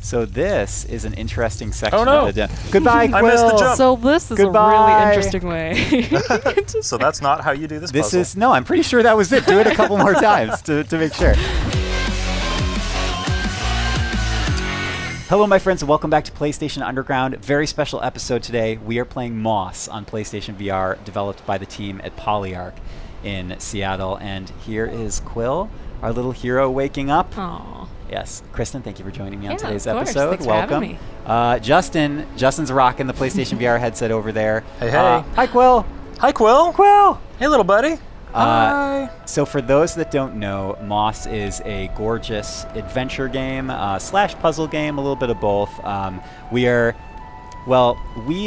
So this is an interesting section. Oh no! Of the Goodbye, Quill. I missed the jump. So this is Goodbye. a really interesting way. So that's not how you do this This puzzle. is no. I'm pretty sure that was it. Do it a couple more times to make sure. Hello, my friends, and welcome back to PlayStation Underground. Very special episode today. We are playing Moss on PlayStation VR, developed by the team at Polyarc in Seattle. And here is Quill, our little hero, waking up. Aww. Yes, Kristen, thank you for joining me on today's of course. episode. Thanks Welcome. for having me. Justin's rocking the PlayStation VR headset over there. Hey, hey. Hi, Quill. Hi, Quill. Quill. Hey, little buddy. Hi. So for those that don't know, Moss is a gorgeous adventure game slash puzzle game, a little bit of both. We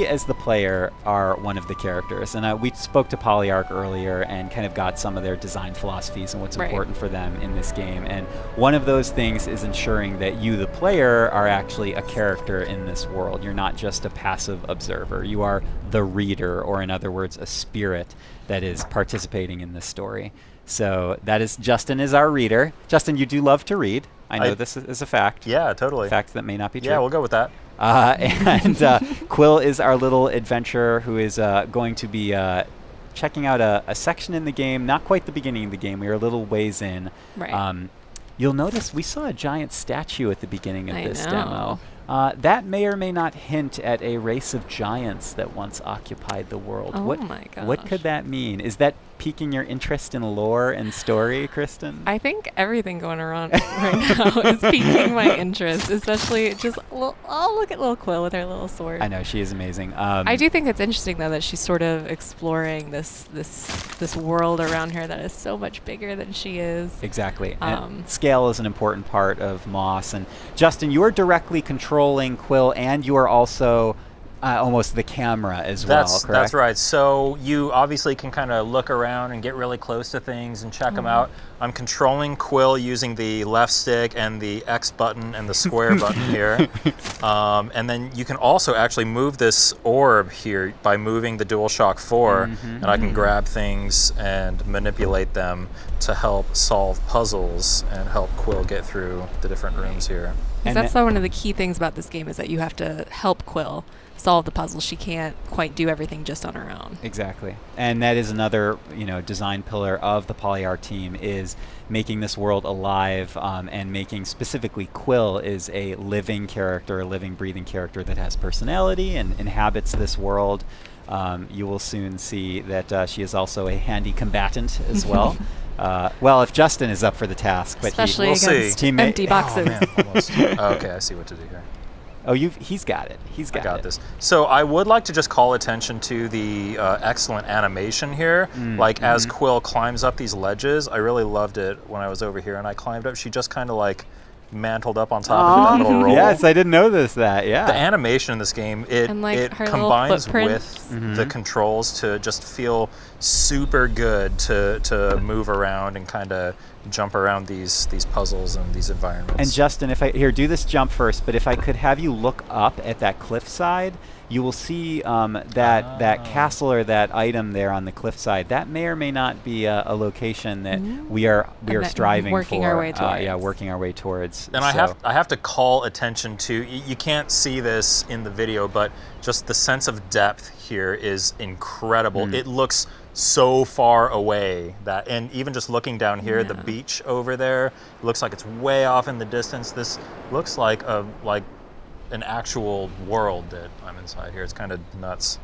as the player are one of the characters, and we spoke to Polyarc earlier and kind of got some of their design philosophies and what's important for them in this game. And one of those things is ensuring that you, the player, are actually a character in this world. You're not just a passive observer. You are the reader, or in other words, a spirit that is participating in this story. So that is, Justin is our reader. Justin, you do love to read. I know this is a fact. Yeah, totally. A fact that may not be true. Yeah, we'll go with that. Quill is our little adventurer who is going to be checking out a section in the game, not quite the beginning of the game. We are a little ways in. Right. You'll notice we saw a giant statue at the beginning of this know. demo. That may or may not hint at a race of giants that once occupied the world. Oh my gosh. What could that mean? Is that piquing your interest in lore and story, Kristen? I think everything going around right now is piquing my interest, especially just, oh, look at little Quill with her little sword. I know, she is amazing. I do think it's interesting, though, that she's sort of exploring this world around her that is so much bigger than she is. Exactly. And scale is an important part of Moss. And Justin, you are directly controlling Quill, and you are also almost the camera as well, correct? That's right. So you obviously can kind of look around and get really close to things and check them out. I'm controlling Quill using the left stick and the X button and the square button here. And then you can also actually move this orb here by moving the DualShock 4, and I can grab things and manipulate them to help solve puzzles and help Quill get through the different rooms here. Because that's one of the key things about this game, is that you have to help Quill solve the puzzle. She can't quite do everything just on her own. Exactly. And that is another, design pillar of the Polyarc team, is making this world alive, and making specifically Quill is a living character, a living, breathing character that has personality and inhabits this world. You will soon see that she is also a handy combatant as well. Well, if Justin is up for the task, but especially we'll against see. Empty boxes. Oh, man, almost. Okay, I see what to do here. Oh, he's got it. He's got it. I got this. So I would like to just call attention to the excellent animation here. As Quill climbs up these ledges, I really loved it when I was over here and I climbed up. She just kind of like mantled up on top of that little roll. Yes, I didn't know yeah. The animation in this game, it combines with the controls to just feel super good to move around and kind of jump around these puzzles and these environments. And Justin, do this jump first, but if I could have you look up at that cliffside, you will see that castle or that item there on the cliffside. That may or may not be a location that we are striving working for. Our way towards. Working our way towards. And I have to call attention to, you can't see this in the video, but just the sense of depth here is incredible. It looks so far away and even just looking down here, the beach over there, it looks like it's way off in the distance. This looks like an actual world that I'm inside here. It's kind of nuts.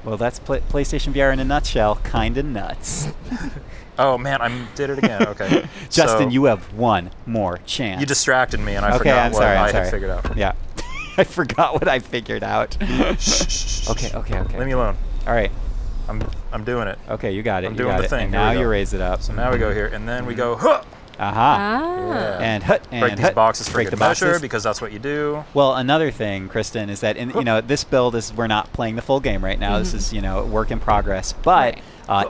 Well, that's PlayStation VR in a nutshell. Kind of nuts. Oh man, I did it again. Okay. Justin, so you have one more chance. You distracted me, and I forgot what I had figured out. Yeah, I forgot what I figured out. Shh. Okay. Leave me alone. All right. I'm doing it. Okay, you got it. I'm doing the thing. And now you raise it up. So now we go here, and then we go. Huh! Aha. Yeah. And break these boxes for break good the boxes. measure, because that's what you do. Well, another thing, Kristen, is that this build we're not playing the full game right now. This is work in progress. But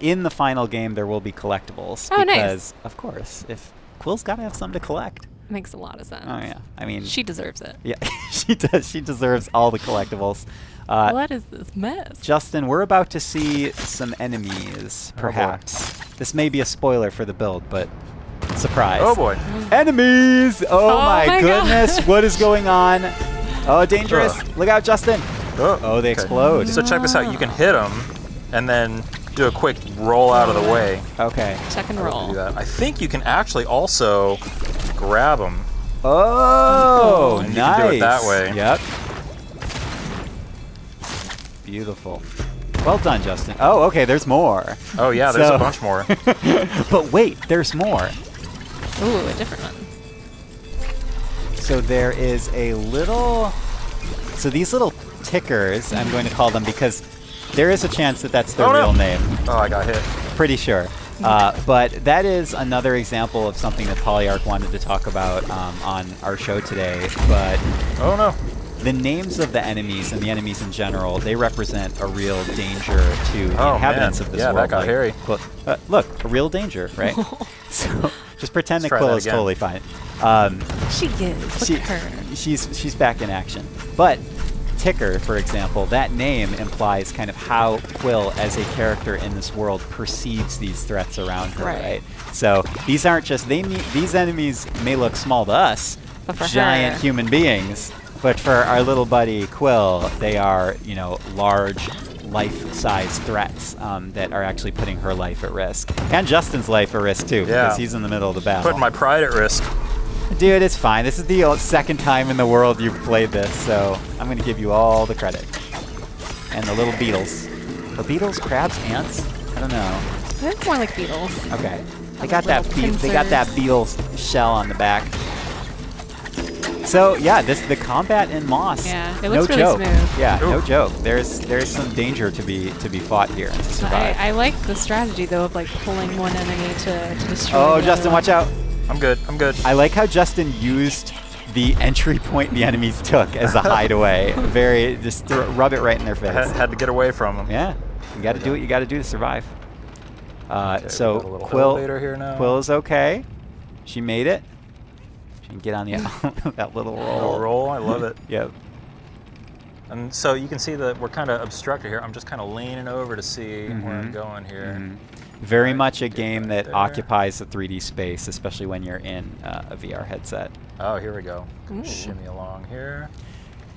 in the final game there will be collectibles. Oh, because of course, if Quill's got to have something to collect. Makes a lot of sense. Oh yeah, I mean she deserves it. Yeah, she does. She deserves all the collectibles. What is this mess? Justin, we're about to see some enemies, perhaps. This may be a spoiler for the build, but Surprise. Oh boy. Enemies! Oh, my my goodness. What is going on? Oh, dangerous. Look out, Justin. Oh, they explode. So check this out. You can hit them and then do a quick roll out of the way. Okay. Check and Do roll. that. I think you can actually also grab them. Oh, And you nice. can do it that way. Yep. Beautiful. Well done, Justin. Oh, okay, there's more. Oh yeah, there's a bunch more. But wait, there's more. Ooh, a different one. So there is a little... So these little tickers, I'm going to call them because there is a chance that that's their real name. Oh, I got hit. Pretty sure. But that is another example of something that Polyarch wanted to talk about on our show today. But Oh no. the names of the enemies and the enemies in general, they represent a real danger to the inhabitants of this world. Yeah, that got hairy. Look, a real danger, right? So just pretend that Let's try Quill that is again. totally fine. She is. Look at her. She's back in action. But Ticker, for example, that name implies kind of how Quill, as a character in this world, perceives these threats around her, right? So these aren't just these enemies may look small to us, But for giant her. human beings, but for our little buddy Quill, they are, you know, large life-size threats that are actually putting her life at risk. And Justin's life at risk too, because he's in the middle of the battle. Putting my pride at risk. Dude, it's fine. This is the second time in the world you've played this, so I'm going to give you all the credit. And the little beetles. The beetles, crabs, ants? I don't know. It's more like beetles. Okay. They Like got that little they got that beetle shell on the back. So yeah, the combat in Moss. Yeah, it looks no really joke. smooth. Yeah, no Oof. joke. There's some danger to be fought here and to survive. I like the strategy though of like pulling one enemy to destroy. Oh, the Justin, other watch out! I'm good. I'm good. I like how Justin used the entry point the enemies took as a hideaway. Very just rub it right in their I face. had to get away from them. Yeah, you got to do what you got to do to survive. Okay, So we got a little Quill, elevator here now. Quill is okay. She made it. She can get on the that little roll. Little roll. I love it. Yep. And so you can see that we're kind of obstructed here. I'm just kind of leaning over to see where I'm going here. Very Right, much a get game right that there. occupies the 3D space, especially when you're in a VR headset. Oh, here we go. Ooh. Shimmy along here.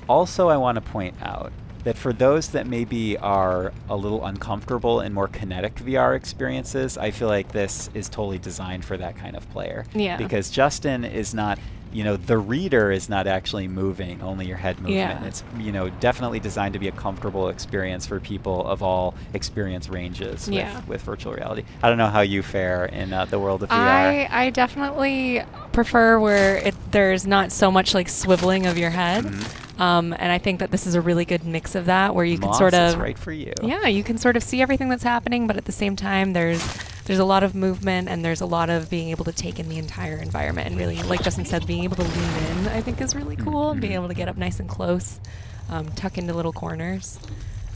Also, I want to point out that for those that maybe are a little uncomfortable in more kinetic VR experiences, I feel like this is totally designed for that kind of player. Yeah. Because Justin is not, you know, the reader is not actually moving, only your head movement. Yeah. It's, you know, definitely designed to be a comfortable experience for people of all experience ranges with virtual reality. I don't know how you fare in the world of VR. I definitely prefer where there's not so much like swiveling of your head. And I think that this is a really good mix of that, where you can Moss sort is of, right for you. yeah, you can sort of see everything that's happening, but at the same time, there's a lot of movement and there's a lot of being able to take in the entire environment and really, like Justin said, being able to lean in, I think is really cool. And being able to get up nice and close, tuck into little corners.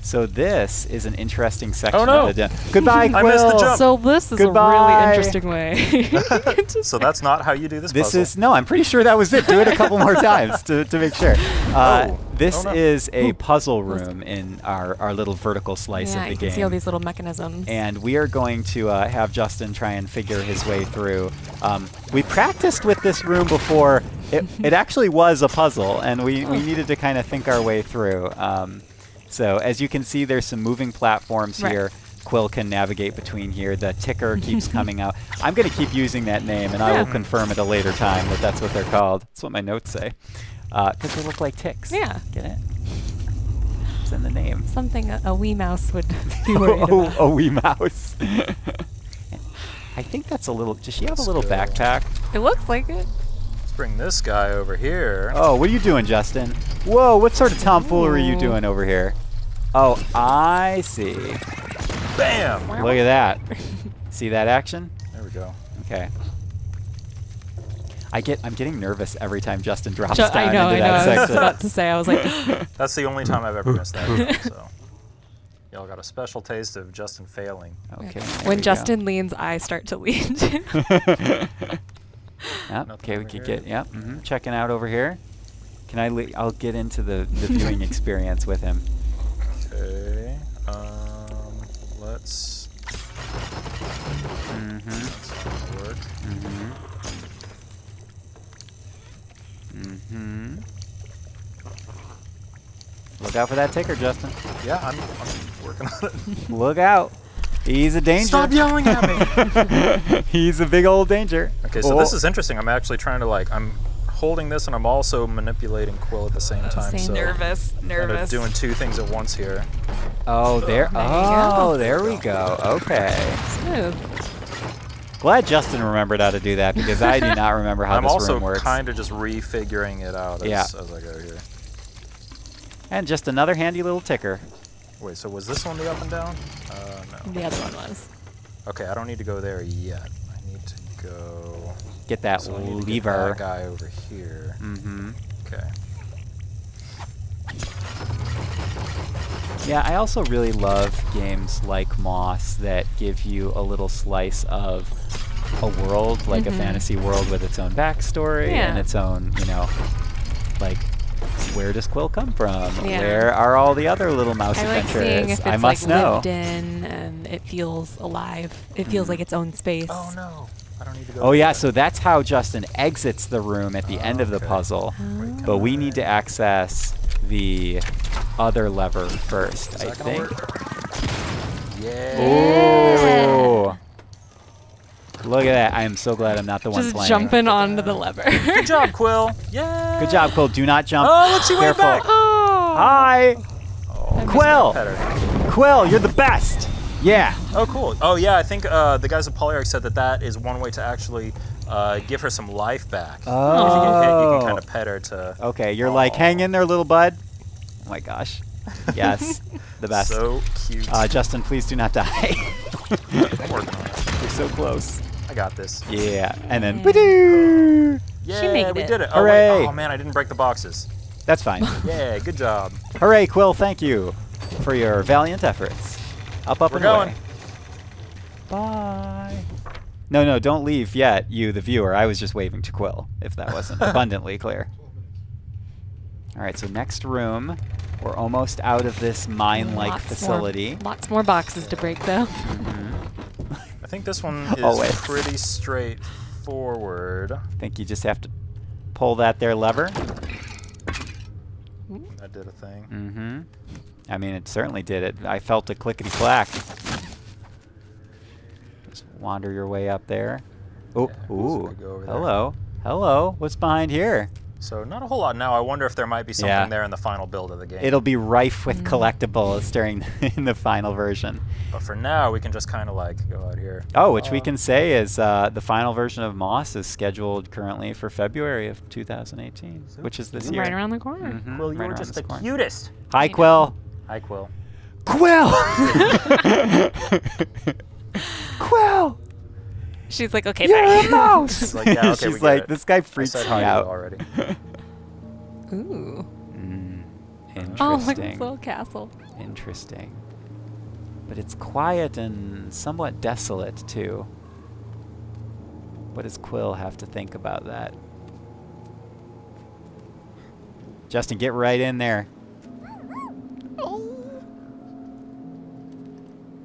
So this is an interesting section Oh, no. of the Goodbye, Quill. I missed the jump. So this is a Goodbye. really interesting way. So that's not how you do this This puzzle. is no. I'm pretty sure that was it. Do it a couple more times to make sure. This no. is a puzzle room in our little vertical slice Yeah, of the you game. can see all these little mechanisms. And we are going to have Justin try and figure his way through. We practiced with this room before. It actually was a puzzle, and we needed to kind of think our way through. So as you can see, there's some moving platforms here. Quill can navigate between here. The ticker keeps coming out. I'm going to keep using that name, and I will confirm at a later time that that's what they're called. That's what my notes say. Because they look like ticks. Yeah. Get it? It's in the name. Something a wee mouse would be worried about. A wee mouse. I think that's a little... Does she have a little backpack? It looks like it. Let's bring this guy over here. Oh, what are you doing, Justin? Whoa, what sort of tomfoolery are you doing over here? Oh, I see. Bam! Look at that. See that action? There we go. Okay. I'm getting nervous every time Justin drops down I know. into that I was section. about to say. I was like, That's the only time I've ever missed that jump, so. Y'all got a special taste of Justin failing. Okay. when Justin leans, I start to lean too. Yep, okay, we over could here. get, checking out over here. Can I'll get into the viewing experience with him. Okay. Let's. That's gonna work. Look out for that ticker, Justin. Yeah, I'm working on it. Look out. He's a danger. Stop yelling at me. He's a big old danger. Okay, so this is interesting. I'm actually trying to I'm holding this and I'm also manipulating Quill at the same time. So Nervous. kind of doing two things at once here. Oh, there. There There we go. Okay. Smooth. Glad Justin remembered how to do that because I do not remember how this room works. I'm also kind of just refiguring it out as I go here. And just another handy little ticker. Wait, so was this one the up and down? No. The other one was. Okay, I don't need to go there yet. I need to go... Get that so I need to lever. get that guy over here. Mm-hmm. Okay. Yeah, I also really love games like Moss that give you a little slice of a world, like a fantasy world with its own backstory and its own, you know, like, where does Quill come from? Where are all the other little mouse adventures? Seeing if it's I must know. Lived in and it feels alive. It feels like its own space. Oh no, I don't need to go. Oh yeah, so that's how Justin exits the room at the end of the puzzle. But we need to access the other lever first, I think. Yeah. Ooh. Look at that. I am so glad I'm not the one Just playing. jumping onto the lever. Good job, Quill. Yeah. Good job, Quill. Do not jump. Oh, look, she went Careful. back. Oh. Hi. Oh, Quill. better. Quill, you're the best. Yeah. Oh, cool. Oh, yeah, I think the guys at Polyarch said that is one way to actually give her some life back. Oh. If you get hit, you can kind of pet her to... Okay, you're like, hang in there, little bud. Oh my gosh. Yes, the best. So cute. Justin, please do not die. I'm working on it. You're so close. I got this. Yeah, and then, woo-doo! Yeah, we did it. Oh, Hooray. wait. Oh, man, I didn't break the boxes. That's fine. Yeah, good job. Hooray, Quill, thank you for your valiant efforts. Up, We're and going. away. Bye. No, don't leave yet, you, the viewer. I was just waving to Quill, if that wasn't abundantly clear. All right, so next room. We're almost out of this mine-like facility. Lots more boxes to break, though. I think this one is pretty straightforward. I think you just have to pull that there lever. That did a thing. Mm-hmm. I mean, it certainly did it. I felt a clickety-clack. Just wander your way up there. Oh, Yeah, ooh. go over there. Hello. Hello. What's behind here? So not a whole lot now. I wonder if there might be something there in the final build of the game. It'll be rife with collectibles during in the final version. But for now, we can just kind of go out here. Oh, which we can say is the final version of Moss is scheduled currently for February of 2018, which is this year. Right around the corner. Mm-hmm. Quill, you were just the cutest. Hi, Quill. Hi, Quill. Quill! Quill! She's like, okay, You're bye. a mouse! She's like, yeah, okay, we She's get like, it. this guy I freaks said me hi to you out. already. Ooh. Interesting. Oh, like this little castle. Interesting. But it's quiet and somewhat desolate, too. What does Quill have to think about that? Justin, get right in there.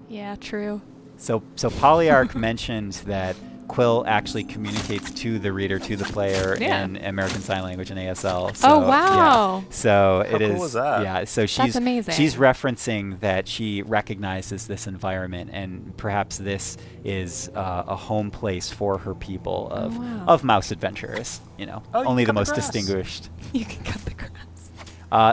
Yeah, true. So Polyarch mentioned that Quill actually communicates to the reader, to the player in American Sign Language and ASL. So, oh, wow. Yeah. So How cool is that? Yeah, so That's amazing. She's referencing that she recognizes this environment, and perhaps this is a home place for her people of mouse adventurers. You know, Oh, you only the cut the most grass. distinguished. You can cut the grass.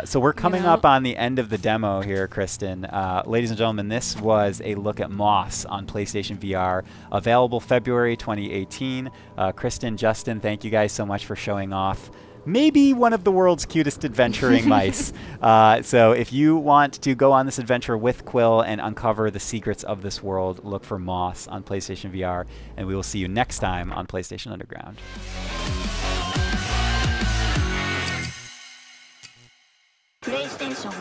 So we're coming up on the end of the demo here, Kristen. Ladies and gentlemen, this was a look at Moss on PlayStation VR, available February 2018. Kristen, Justin, thank you guys so much for showing off maybe one of the world's cutest adventuring mice. So if you want to go on this adventure with Quill and uncover the secrets of this world, look for Moss on PlayStation VR, and we will see you next time on PlayStation Underground. PlayStation